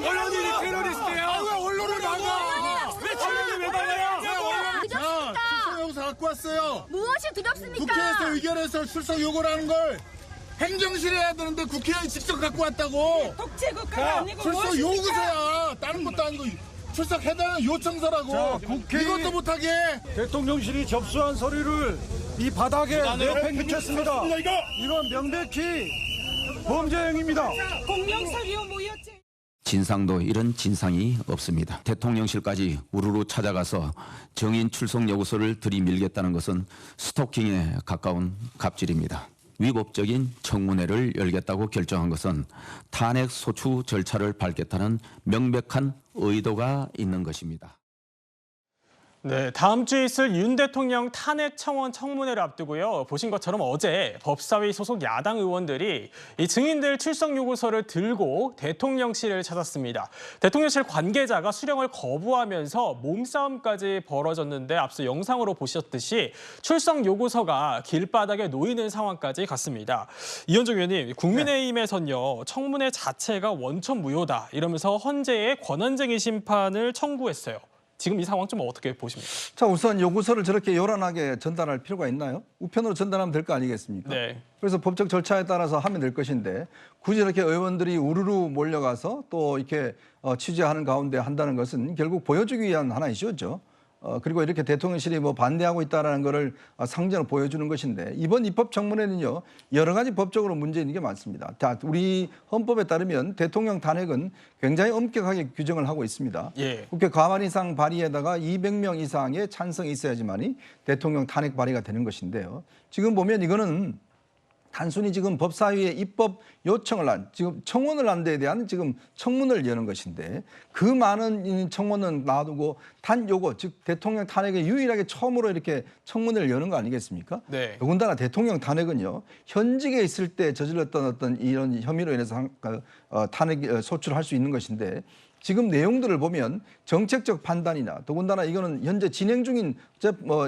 언론이 테러리스트예요. 왜 언론을 막아? 왜 언론이 왜 막아요? 자, 출석 요구서 갖고 왔어요. 무엇이 두렵습니까? 국회에서 의결해서 출석 요구를 하는 걸 행정실에 해야 되는데 국회의원이 직접 갖고 왔다고. 독재국가가 아니고 출석 무엇입니까? 요구서야. 다른 것도 아니고 출석해달라는 요청서라고. 자, 이것도 못하게. 대통령실이 접수한 서류를 이 바닥에 내팽개쳤습니다. 이건 명백히 범죄 행위입니다. 공명서류 무효죄. 진상도 이런 진상이 없습니다. 대통령실까지 우르르 찾아가서 정인 출석 요구서를 들이밀겠다는 것은 스토킹에 가까운 갑질입니다. 위법적인 청문회를 열겠다고 결정한 것은 탄핵 소추 절차를 밟겠다는 명백한 의도가 있는 것입니다. 네, 다음 주에 있을 윤 대통령 탄핵 청원 청문회를 앞두고요. 보신 것처럼 어제 법사위 소속 야당 의원들이 이 증인들 출석 요구서를 들고 대통령실을 찾았습니다. 대통령실 관계자가 수령을 거부하면서 몸싸움까지 벌어졌는데 앞서 영상으로 보셨듯이 출석 요구서가 길바닥에 놓이는 상황까지 갔습니다. 이현정 의원님, 국민의힘에선요. 청문회 자체가 원천 무효다 이러면서 헌재에 권한쟁의 심판을 청구했어요. 지금 이 상황 좀 어떻게 보십니까? 자, 우선 요구서를 저렇게 요란하게 전달할 필요가 있나요? 우편으로 전달하면 될 거 아니겠습니까? 네. 그래서 법적 절차에 따라서 하면 될 것인데 굳이 이렇게 의원들이 우르르 몰려가서 또 이렇게 취재하는 가운데 한다는 것은 결국 보여주기 위한 하나의 이슈죠. 그리고 이렇게 대통령실이 뭐 반대하고 있다는 것을 상징으로 보여주는 것인데 이번 입법 청문회는요 여러 가지 법적으로 문제 있는 게 많습니다. 자, 우리 헌법에 따르면 대통령 탄핵은 굉장히 엄격하게 규정을 하고 있습니다. 예. 국회 과반 이상 발의에다가 200명 이상의 찬성이 있어야지만이 대통령 탄핵 발의가 되는 것인데요. 지금 보면 이거는 단순히 지금 법사위에 입법 요청을 한, 지금 청원을 한 데에 대한 지금 청문을 여는 것인데 그 많은 청원은 놔두고 단 요거, 즉 대통령 탄핵에 유일하게 처음으로 이렇게 청문을 여는 거 아니겠습니까? 네. 더군다나 대통령 탄핵은요, 현직에 있을 때 저질렀던 어떤 이런 혐의로 인해서 탄핵 소추를 할 수 있는 것인데 지금 내용들을 보면 정책적 판단이나 더군다나 이거는 현재 진행 중인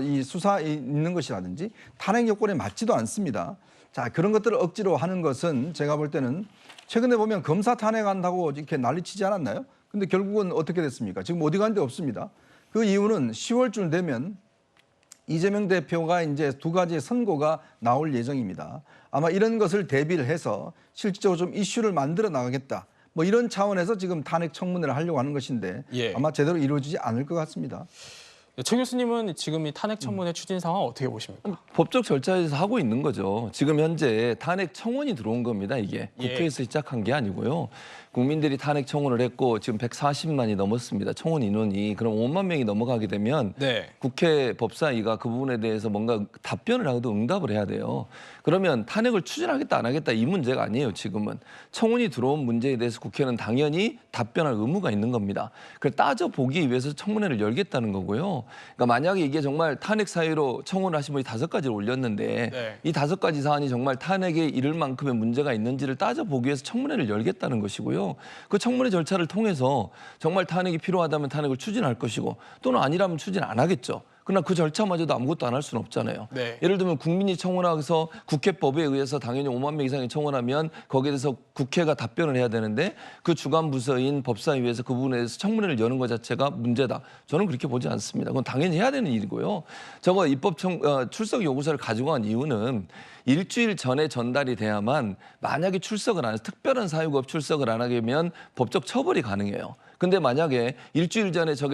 이 수사에 있는 것이라든지 탄핵 요건에 맞지도 않습니다. 자, 그런 것들을 억지로 하는 것은 제가 볼 때는 최근에 보면 검사 탄핵한다고 이렇게 난리치지 않았나요? 근데 결국은 어떻게 됐습니까? 지금 어디 간 데 없습니다. 그 이유는 10월쯤 되면 이재명 대표가 이제 두 가지 선고가 나올 예정입니다. 아마 이런 것을 대비를 해서 실질적으로 좀 이슈를 만들어 나가겠다. 뭐 이런 차원에서 지금 탄핵 청문회를 하려고 하는 것인데 예. 아마 제대로 이루어지지 않을 것 같습니다. 최 교수님은 지금 이 탄핵 청문회 추진 상황 어떻게 보십니까? 법적 절차에서 하고 있는 거죠. 지금 현재 탄핵 청원이 들어온 겁니다. 이게 국회에서 시작한 게 아니고요. 국민들이 탄핵 청원을 했고 지금 140만이 넘었습니다. 청원 인원이. 그럼 5만 명이 넘어가게 되면 네. 국회 법사위가 그 부분에 대해서 뭔가 답변을 하고도 응답을 해야 돼요. 그러면 탄핵을 추진하겠다 안 하겠다 이 문제가 아니에요. 지금은. 청원이 들어온 문제에 대해서 국회는 당연히 답변할 의무가 있는 겁니다. 그걸 따져보기 위해서 청문회를 열겠다는 거고요. 그러니까 만약에 이게 정말 탄핵 사유로 청원을 하신 분이 5가지를 올렸는데 네. 이 5가지 사안이 정말 탄핵에 이를 만큼의 문제가 있는지를 따져보기 위해서 청문회를 열겠다는 것이고요. 그 청문회 절차를 통해서 정말 탄핵이 필요하다면 탄핵을 추진할 것이고 또는 아니라면 추진 안 하겠죠. 그러나 그 절차마저도 아무것도 안 할 수는 없잖아요. 네. 예를 들면 국민이 청원해서 국회법에 의해서 당연히 5만 명 이상이 청원하면 거기에 대해서 국회가 답변을 해야 되는데 그 주관 부서인 법사위에서 그 부분에 대해서 청문회를 여는 것 자체가 문제다. 저는 그렇게 보지 않습니다. 그건 당연히 해야 되는 일이고요. 저거 출석 요구서를 가지고 간 이유는 일주일 전에 전달이 돼야만 만약에 출석을 안 해서 특별한 사유가 없이 출석을 안 하게 되면 법적 처벌이 가능해요. 근데 만약에 일주일 전에 출석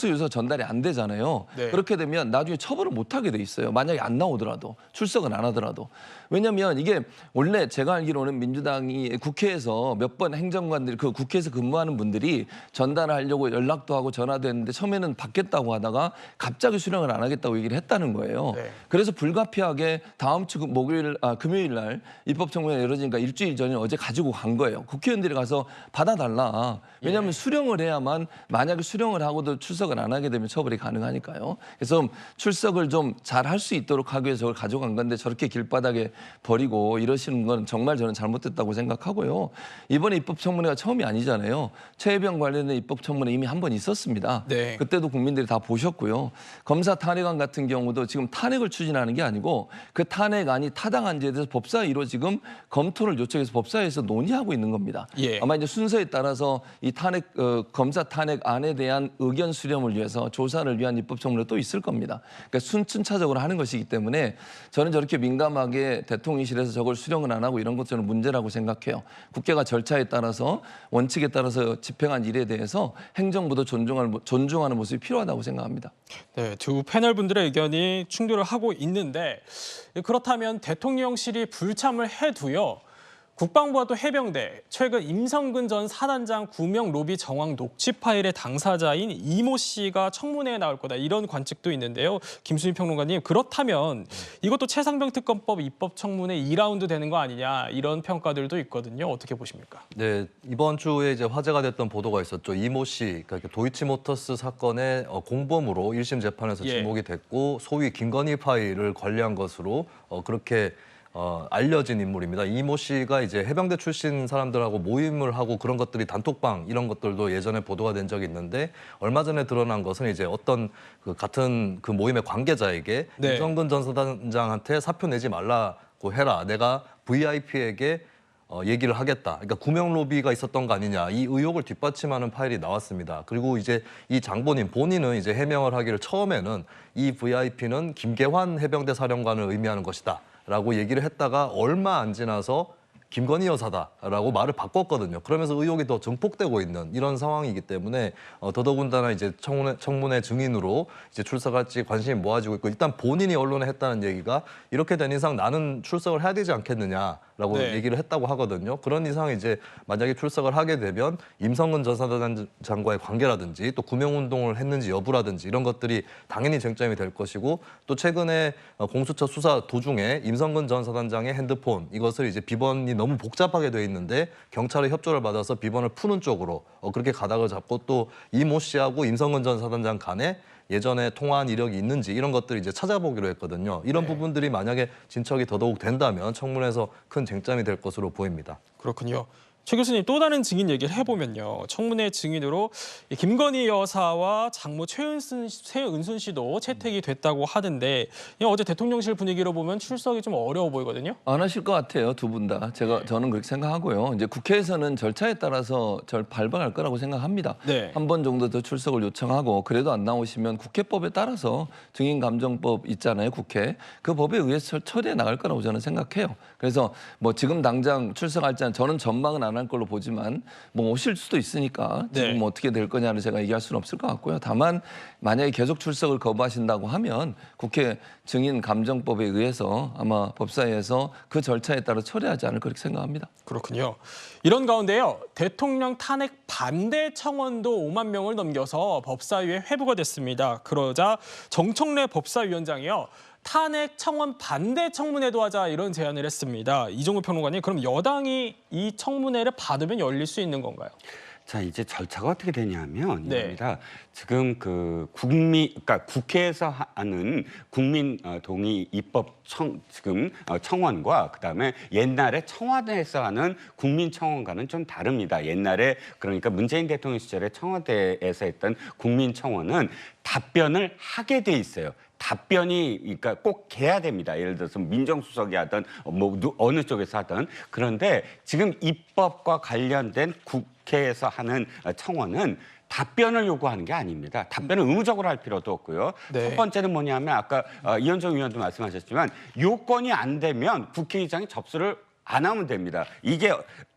요구서 전달이 안 되잖아요. 네. 그렇게 되면 나중에 처벌을 못 하게 돼 있어요. 만약에 안 나오더라도 출석은 안 하더라도. 왜냐하면 이게 원래 제가 알기로는 민주당이 국회에서 몇 번 행정관들이 그 국회에서 근무하는 분들이 전달하려고 연락도 하고 전화도 했는데 처음에는 받겠다고 하다가 갑자기 수령을 안 하겠다고 얘기를 했다는 거예요. 네. 그래서 불가피하게 다음 주 금요일 날 입법청문회가 열어지니까 일주일 전에 어제 가지고 간 거예요. 국회의원들이 가서 받아달라. 왜냐하면 수령을 해야만 만약에 수령을 하고도 출석을 안 하게 되면 처벌이 가능하니까요. 그래서 출석을 좀 잘 할 수 있도록 하기 위해서 저걸 가져간 건데 저렇게 길바닥에 버리고 이러시는 건 정말 저는 잘못됐다고 생각합니다. 생각하고요. 이번에 입법청문회가 처음이 아니잖아요. 최혜병 관련된 입법청문회 이미 한 번 있었습니다. 네. 그때도 국민들이 다 보셨고요. 검사 탄핵안 같은 경우도 지금 탄핵을 추진하는 게 아니고 그 탄핵안이 타당한지에 대해서 법사위로 지금 검토를 요청해서 법사위에서 논의하고 있는 겁니다. 예. 아마 이제 순서에 따라서 이 탄핵 검사 탄핵안에 대한 의견 수렴을 위해서 조사를 위한 입법청문회 또 있을 겁니다. 그러니까 순차적으로 하는 것이기 때문에 저는 저렇게 민감하게 대통령실에서 저걸 수령을 안 하고 이런 것 저는 문제라고 생각해요. 국회가 절차에 따라서 원칙에 따라서 집행한 일에 대해서 행정부도 존중하는 모습이 필요하다고 생각합니다. 네, 두 패널 분들의 의견이 충돌을 하고 있는데 그렇다면 대통령실이 불참을 해도요. 국방부와 또 해병대, 최근 임성근 전 사단장 구명 로비 정황 녹취 파일의 당사자인 이모 씨가 청문회에 나올 거다 이런 관측도 있는데요. 김수민 평론가님, 그렇다면 이것도 최상병 특검법 입법 청문회 2라운드 되는 거 아니냐 이런 평가들도 있거든요. 어떻게 보십니까? 네, 이번 주에 이제 화제가 됐던 보도가 있었죠. 이모 씨, 그러니까 도이치모터스 사건의 공범으로 1심 재판에서 예. 지목이 됐고 소위 김건희 파일을 관리한 것으로 그렇게 알려진 인물입니다. 이모 씨가 이제 해병대 출신 사람들하고 모임을 하고 그런 것들이 단톡방 이런 것들도 예전에 보도가 된 적이 있는데 얼마 전에 드러난 것은 이제 어떤 그 같은 그 모임의 관계자에게 네. 임성근 전 사단장한테 사표 내지 말라고 해라. 내가 VIP에게 얘기를 하겠다. 그러니까 구명 로비가 있었던 거 아니냐. 이 의혹을 뒷받침하는 파일이 나왔습니다. 그리고 이제 이 장본인 본인은 이제 해명을 하기를 처음에는 이 VIP는 김계환 해병대 사령관을 의미하는 것이다. 라고 얘기를 했다가 얼마 안 지나서 김건희 여사다라고 말을 바꿨거든요. 그러면서 의혹이 더 증폭되고 있는 이런 상황이기 때문에 더더군다나 이제 청문회 증인으로 이제 출석할지 관심이 모아지고 있고 일단 본인이 언론에 했다는 얘기가 이렇게 된 이상 나는 출석을 해야 되지 않겠느냐라고 네. 얘기를 했다고 하거든요. 그런 이상 이제 만약에 출석을 하게 되면 임성근 전 사단장과의 관계라든지 또 구명운동을 했는지 여부라든지 이런 것들이 당연히 쟁점이 될 것이고 또 최근에 공수처 수사 도중에 임성근 전 사단장의 핸드폰 이것을 이제 비번이 너무 복잡하게 돼 있는데 경찰의 협조를 받아서 비번을 푸는 쪽으로 그렇게 가닥을 잡고 또 이모 씨하고 임성근 전 사단장 간에 예전에 통화한 이력이 있는지 이런 것들을 이제 찾아보기로 했거든요. 이런 부분들이 만약에 진척이 더더욱 된다면 청문회에서 큰 쟁점이 될 것으로 보입니다. 그렇군요. 최 교수님, 또 다른 증인 얘기를 해보면요. 청문회 증인으로 이 김건희 여사와 장모 최은순 씨도 채택이 됐다고 하던데 어제 대통령실 분위기로 보면 출석이 좀 어려워 보이거든요. 안 하실 것 같아요, 두 분 다. 저는 그렇게 생각하고요. 이제 국회에서는 절차에 따라서 밟아갈 거라고 생각합니다. 네. 한 번 정도 더 출석을 요청하고 그래도 안 나오시면 국회법에 따라서 증인감정법 있잖아요, 국회. 그 법에 의해서 처리해 나갈 거라고 저는 생각해요. 그래서 뭐 지금 당장 출석할지 않은 저는 전망은 안 할 걸로 보지만 뭐 오실 수도 있으니까 지금 네. 뭐 어떻게 될 거냐를 제가 얘기할 수는 없을 것 같고요. 다만 만약에 계속 출석을 거부하신다고 하면 국회 증인감정법에 의해서 아마 법사위에서 그 절차에 따라 처리하지 않을 그렇게 생각합니다. 그렇군요. 이런 가운데요. 대통령 탄핵 반대 청원도 5만 명을 넘겨서 법사위에 회부가 됐습니다. 그러자 정청래 법사위원장이요. 탄핵 청원 반대 청문회도 하자 이런 제안을 했습니다. 이종우 평론가님, 그럼 여당이 이 청문회를 받으면 열릴 수 있는 건가요? 자, 이제 절차가 어떻게 되냐면 네. 이겁니다. 지금 그러니까 국회에서 하는 국민 동의 입법 청원과 그다음에 옛날에 청와대에서 하는 국민 청원과는 좀 다릅니다. 옛날에 그러니까 문재인 대통령 시절에 청와대에서 했던 국민 청원은 답변을 하게 돼 있어요. 답변이 그러니까 꼭 해야 됩니다. 예를 들어서 민정수석이 하든 뭐 어느 쪽에서 하든. 그런데 지금 입법과 관련된 국회에서 하는 청원은 답변을 요구하는 게 아닙니다. 답변을 의무적으로 할 필요도 없고요. 네. 첫 번째는 뭐냐면 아까 이현정 의원도 말씀하셨지만 요건이 안 되면 국회의장이 접수를 안 하면 됩니다. 이게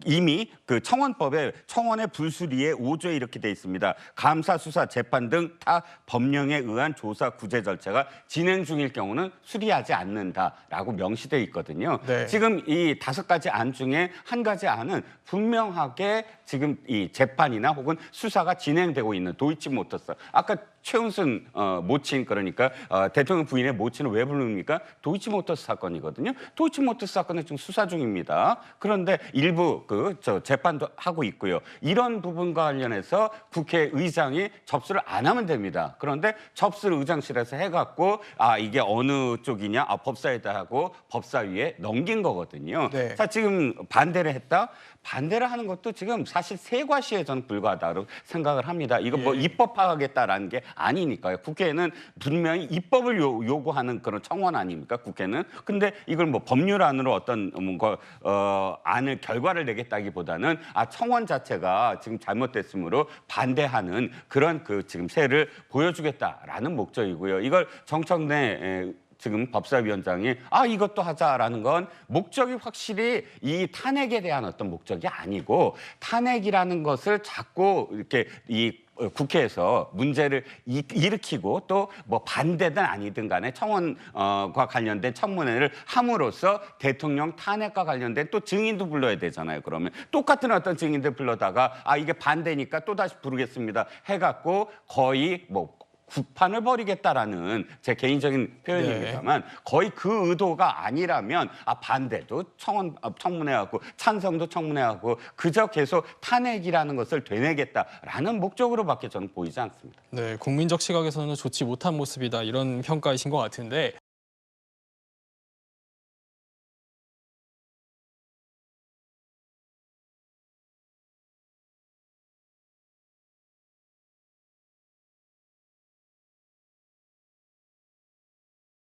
이미 그 청원법에 청원의 불수리에 5조에 이렇게 돼 있습니다. 감사, 수사, 재판 등 타 법령에 의한 조사, 구제 절차가 진행 중일 경우는 수리하지 않는다라고 명시돼 있거든요. 네. 지금 이 5가지 안 중에 한 가지 안은 분명하게 지금 이 재판이나 혹은 수사가 진행되고 있는 도이치모터스. 아까 최은순 모친 그러니까 대통령 부인의 모친을 왜 부릅니까? 도이치모터스 사건이거든요. 도이치모터스 사건은 지금 수사 중입니다. 그런데 일부 재판도 하고 있고요. 이런 부분과 관련해서 국회의장이 접수를 안 하면 됩니다. 그런데 접수를 의장실에서 해갖고 이게 어느 쪽이냐? 법사위에다 하고 법사위에 넘긴 거거든요. 네. 자, 지금 반대를 했다. 반대를 하는 것도 지금 사실 세과시에 저는 불과하다고 생각을 합니다. 이거 뭐 입법화하겠다라는 게 아니니까요. 국회는 분명히 입법을 요구하는 그런 청원 아닙니까? 국회는. 근데 이걸 뭐 법률안으로 어떤 안을 결과를 내겠다기보다는 청원 자체가 지금 잘못됐으므로 반대하는 그런 지금 세를 보여주겠다라는 목적이고요. 이걸 정청래 지금 법사위원장이 이것도 하자라는 건 목적이 확실히 이 탄핵에 대한 어떤 목적이 아니고 탄핵이라는 것을 자꾸 이렇게 국회에서 문제를 일으키고 또 뭐 반대든 아니든 간에 청원과 관련된 청문회를 함으로써 대통령 탄핵과 관련된 또 증인도 불러야 되잖아요. 그러면 똑같은 어떤 증인들 불러다가 이게 반대니까 또다시 부르겠습니다 해갖고 거의 뭐 구판을 벌이겠다라는 제 개인적인 표현입니다만 거의 그 의도가 아니라면 반대도 청문회하고 찬성도 청문회하고 그저 계속 탄핵이라는 것을 되뇌겠다라는 목적으로밖에 저는 보이지 않습니다. 네, 국민적 시각에서는 좋지 못한 모습이다 이런 평가이신 것 같은데